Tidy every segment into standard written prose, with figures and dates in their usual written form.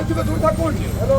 থেকে দূরে থাকুন। হ্যালো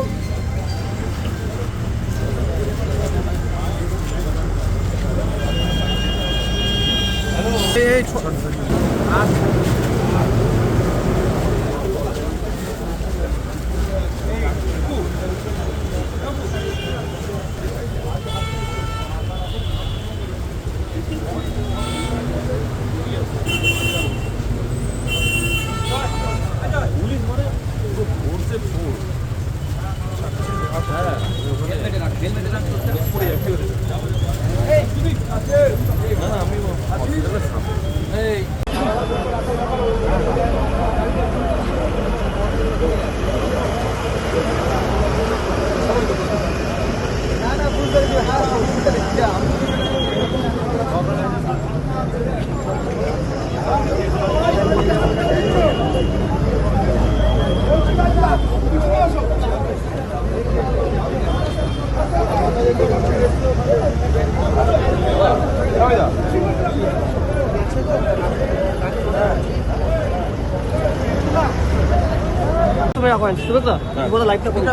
তুমি রাখো ঠিক আছে পুরো লাইভটা করো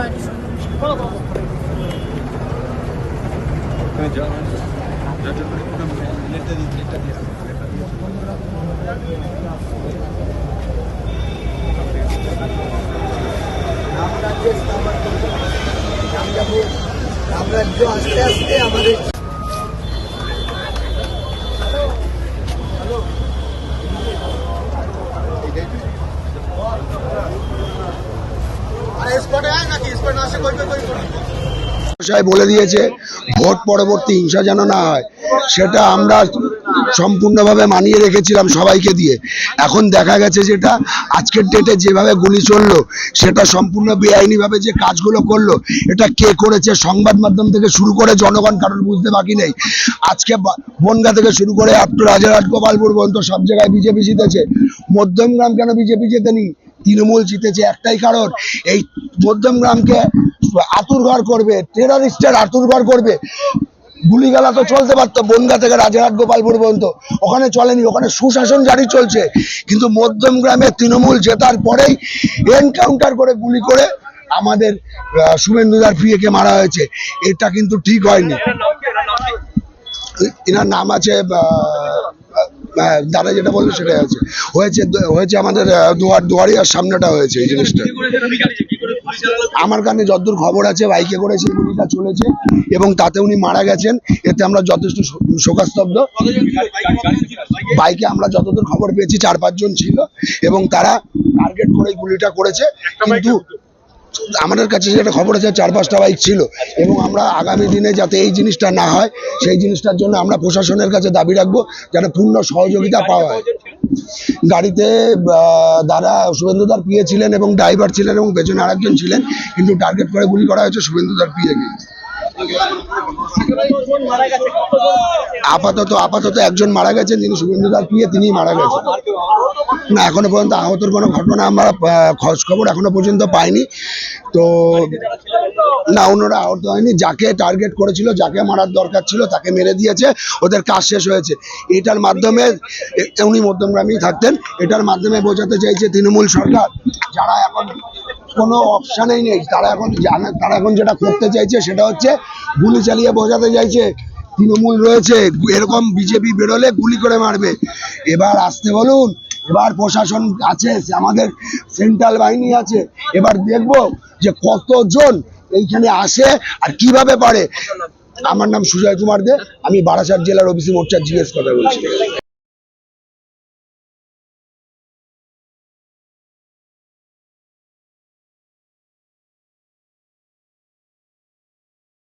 তুমি যাও আমরা আস্তে আস্তে আমাদের বলে দিয়েছে ভোট পরবর্তী হিংসা যেন না হয়, সেটা আমরা সম্পূর্ণভাবে মানিয়ে রেখেছিলাম সবাইকে দিয়ে। এখন দেখা গেছে যেটা আজকের ডেটে যেভাবে গুলি চললো সেটা সম্পূর্ণ বেআইনিভাবে যে কাজগুলো করলো, এটা কে করেছে সংবাদ মাধ্যম থেকে শুরু করে জনগণ কারণ বুঝতে বাকি নেই। আজকে বনগা থেকে শুরু করে রাজারহাট গোপালপুর পর্যন্ত সব জায়গায় বিজেপি জিতেছে। মধ্যমগ্রাম কেন বিজেপি জেতেনি? তৃণমূল জিতেছে একটাই কারণ, এই মধ্যমগ্রামকে আতুরঘর করবে, টেররিস্টের আতুরঘর করবে। গুলিগালা তো চলতে পারতো বনগা থেকে রাজারহাট গোপালপুর পর্যন্ত, ওখানে চলেনি, ওখানে সুশাসন জারি চলছে। কিন্তু মধ্যমগ্রামে তৃণমূল জেতার পরেই এনকাউন্টার করে গুলি করে আমাদের শুভেন্দুদার প্রিয়কে মারা হয়েছে। এটা কিন্তু ঠিক হয়নি। এনার নাম আছে দাদা যেটা বললো সেটাই হয়েছে আমাদের দুয়ারিয়ার সামনেটা হয়েছে এই জিনিসটা। আমার কাছে যতদূর খবর আছে বাইকে করে সেই গুলিটা চলেছে এবং তাতে উনি মারা গেছেন। এতে আমরা যথেষ্ট শোকাস্তব্ধ। বাইকে আমরা যতদূর খবর পেয়েছি 4-5 জন ছিল এবং তারা টার্গেট করে গুলিটা করেছে। কিন্তু আমাদের কাছে যেটা খবর আছে 4-5টা বাইক ছিল এবং আমরা আগামী দিনে যাতে এই জিনিসটা না হয় সেই জিনিসটার জন্য আমরা প্রশাসনের কাছে দাবি রাখবো যাতে পূর্ণ সহযোগিতা পাওয়া হয়। গাড়িতে দাদা শুভেন্দুদার পিএ ছিলেন এবং ড্রাইভার ছিলেন এবং পেছনে আরেকজন ছিলেন, কিন্তু টার্গেট করে গুলি করা হয়েছে শুভেন্দুদার পিএকে। আপাতত একজন মারা গেছেন, যিনি শুভেন্দুদার পিএ, তিনি মারা গেছেন। না এখনো পর্যন্ত আহতর কোনো ঘটনা আমরা খোঁজ খবর এখনো পর্যন্ত পাইনি। তো না ওনারা আহত হয়নি, যাকে টার্গেট করেছিল, যাকে মারার দরকার ছিল তাকে মেরে দিয়েছে, ওদের কাজ শেষ হয়েছে। এটার মাধ্যমে উনি মধ্যমগ্রামেই থাকতেন, এটার মাধ্যমে বোঝাতে চাইছে তৃণমূল সরকার যারা এখন কোনো অপশানেই নেই, তারা এখন যেটা করতে চাইছে সেটা হচ্ছে গুলি চালিয়ে বোঝাতে চাইছে তৃণমূল রয়েছে, এরকম বিজেপি বেরোলে গুলি করে মারবে। এবার আসতে বলুন, এবার প্রশাসন আছে, আমাদের সেন্ট্রাল বাহিনী আছে, এবার দেখবো যে কতজন এইখানে আসে আর কিভাবে পারে। আমার নাম সুজয় কুমার দে, আমি বারাসাত জেলার ওবিসি মোর্চার জিএস কথা বলছি।